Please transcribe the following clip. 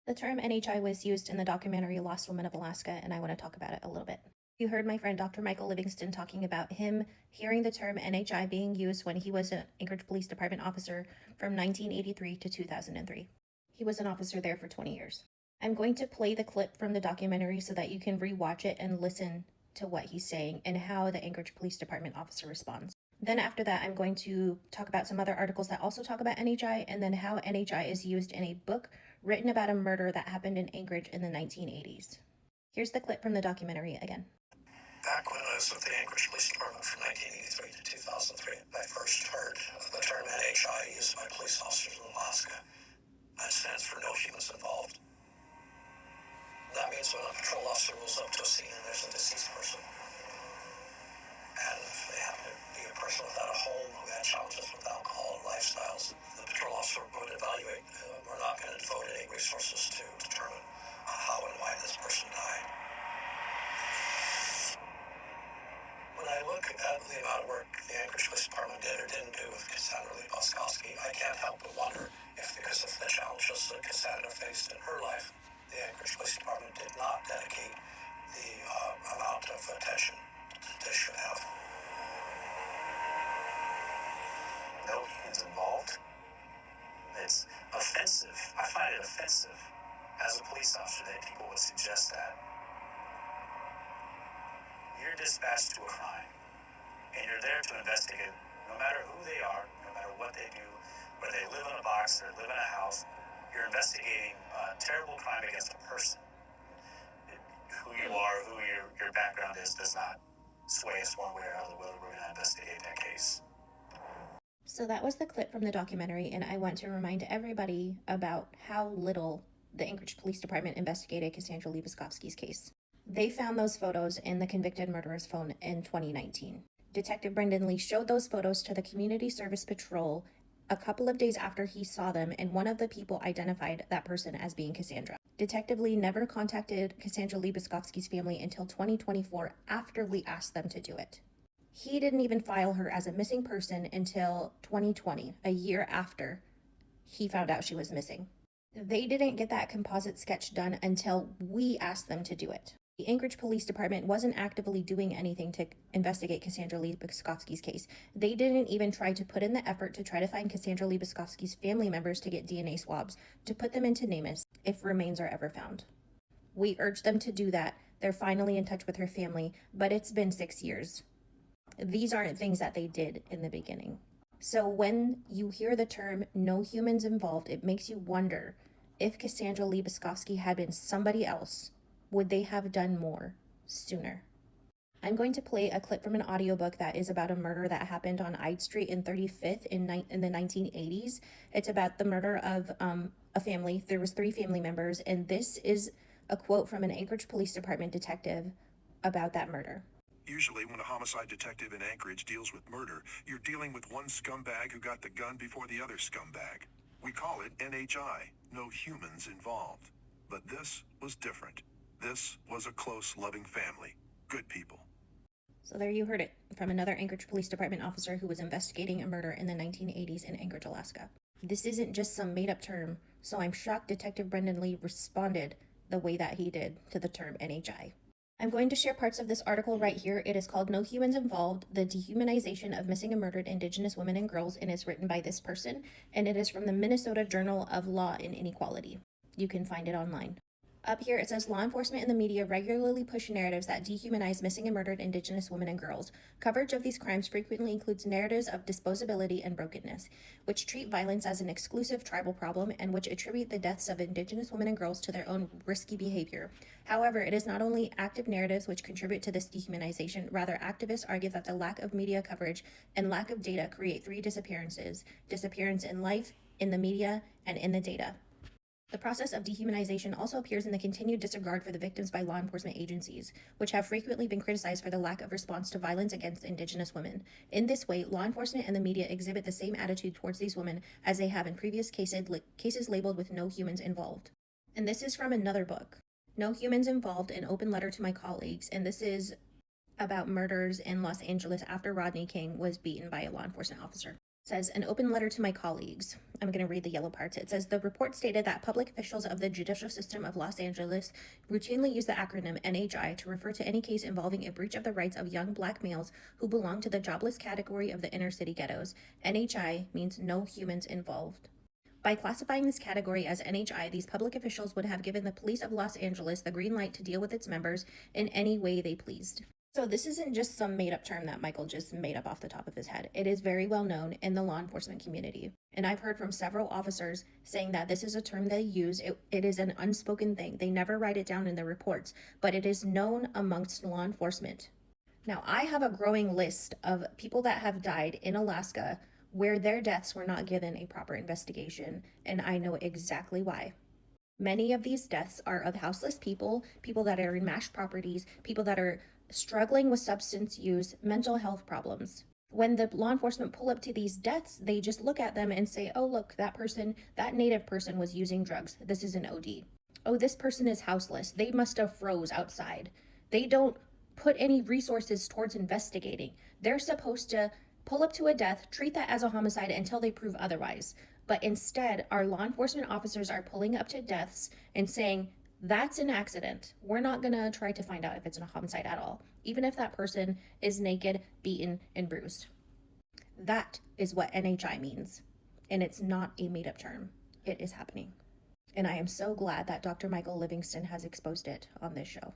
The term NHI was used in the documentary Lost Women of Alaska, and I want to talk about it a little bit. You heard my friend Dr. Michael Livingston talking about him hearing the term NHI being used when he was an Anchorage Police Department officer from 1983 to 2003. He was an officer there for 20 years. I'm going to play the clip from the documentary so that you can rewatch it and listen to what he's saying and how the Anchorage Police Department officer responds. Then after that, I'm going to talk about some other articles that also talk about NHI and then how NHI is used in a book written about a murder that happened in Anchorage in the 1980s. Here's the clip from the documentary again. Back when I was with the Anchorage Police Department from 1983 to 2003, I first heard of the term NHI used by police officers in Alaska. That stands for no humans involved. That means when a patrol officer rolls up to a scene and there's a deceased person, and if they happen to be a person without a home who had challenges with alcohol and lifestyles, the patrol officer would evaluate. We're not going to devote any resources to determine how and why this person died. When I look at the amount of work the Anchorage Police Department did or didn't do with Cassandra Lee Boskowski, I can't help but wonder if, because of the challenges that Cassandra faced in her life, the Anchorage Police Department did not dedicate the amount of attention that they should have. No humans involved. It's offensive. I find it offensive as a police officer that people would suggest that. You're dispatched to a crime, and you're there to investigate, no matter who they are, no matter what they do, whether they live in a box or live in a house. You're investigating a terrible crime against a person. Who you are, who your background is, does not sway us one way or another whether we're going to investigate that case. So that was the clip from the documentary, and I want to remind everybody about how little the Anchorage Police Department investigated Cassandra Lee Boskowski's case. They found those photos in the convicted murderer's phone in 2019. Detective Brendan Lee showed those photos to the Community Service Patrol a couple of days after he saw them, and one of the people identified that person as being Cassandra. Detective Lee never contacted Cassandra Lee Boskowski's family until 2024 after we asked them to do it. He didn't even file her as a missing person until 2020, a year after he found out she was missing. They didn't get that composite sketch done until we asked them to do it. The Anchorage Police Department wasn't actively doing anything to investigate Cassandra Lee Boskowski's case. They didn't even try to put in the effort to try to find Cassandra Lee Boskowski's family members to get DNA swabs to put them into NamUs if remains are ever found. We urged them to do that. They're finally in touch with her family, but it's been 6 years. These aren't things that they did in the beginning. So when you hear the term no humans involved, it makes you wonder if Cassandra Lee Boskowski had been somebody else, would they have done more sooner? I'm going to play a clip from an audiobook that is about a murder that happened on Ide Street in 35th in the 1980s. It's about the murder of a family. There was 3 family members, and this is a quote from an Anchorage Police Department detective about that murder. Usually when a homicide detective in Anchorage deals with murder, you're dealing with one scumbag who got the gun before the other scumbag. We call it NHI, no humans involved. But this was different. This was a close, loving family. Good people. So there you heard it from another Anchorage Police Department officer who was investigating a murder in the 1980s in Anchorage, Alaska. This isn't just some made-up term, so I'm shocked Detective Brendan Lee responded the way that he did to the term NHI. I'm going to share parts of this article right here. It is called No Humans Involved, The Dehumanization of Missing and Murdered Indigenous Women and Girls, and is written by this person, and it is from the Minnesota Journal of Law and Inequality. You can find it online. Up here it says, law enforcement and the media regularly push narratives that dehumanize missing and murdered Indigenous women and girls. Coverage of these crimes frequently includes narratives of disposability and brokenness, which treat violence as an exclusive tribal problem and which attribute the deaths of Indigenous women and girls to their own risky behavior. However, it is not only active narratives which contribute to this dehumanization. Rather, activists argue that the lack of media coverage and lack of data create 3 disappearances: disappearance in life, in the media, and in the data. The process of dehumanization also appears in the continued disregard for the victims by law enforcement agencies, which have frequently been criticized for the lack of response to violence against Indigenous women. In this way, law enforcement and the media exhibit the same attitude towards these women as they have in previous cases labeled with no humans involved. And this is from another book, No Humans Involved, an open letter to my colleagues, and this is about murders in Los Angeles after Rodney King was beaten by a law enforcement officer. Says an open letter to my colleagues. I'm going to read the yellow parts. It says the report stated that public officials of the judicial system of Los Angeles routinely use the acronym NHI to refer to any case involving a breach of the rights of young black males who belong to the jobless category of the inner city ghettos. NHI means no humans involved. By classifying this category as NHI, these public officials would have given the police of Los Angeles the green light to deal with its members in any way they pleased. So this isn't just some made-up term that Michael just made up off the top of his head. It is very well known in the law enforcement community. And I've heard from several officers saying that this is a term they use. It is an unspoken thing. They never write it down in their reports, but it is known amongst law enforcement. Now, I have a growing list of people that have died in Alaska where their deaths were not given a proper investigation, and I know exactly why. Many of these deaths are of houseless people, people that are in mashed properties, people that are struggling with substance use, mental health problems. When the law enforcement pull up to these deaths, they just look at them and say, oh, look, that person, that native person was using drugs. This is an OD. Oh, this person is houseless. They must have froze outside. They don't put any resources towards investigating. They're supposed to pull up to a death, treat that as a homicide until they prove otherwise. But instead, our law enforcement officers are pulling up to deaths and saying, that's an accident. We're not going to try to find out if it's a homicide at all, even if that person is naked, beaten, and bruised. That is what NHI means. And it's not a made-up term. It is happening. And I am so glad that Dr. Michael Livingston has exposed it on this show.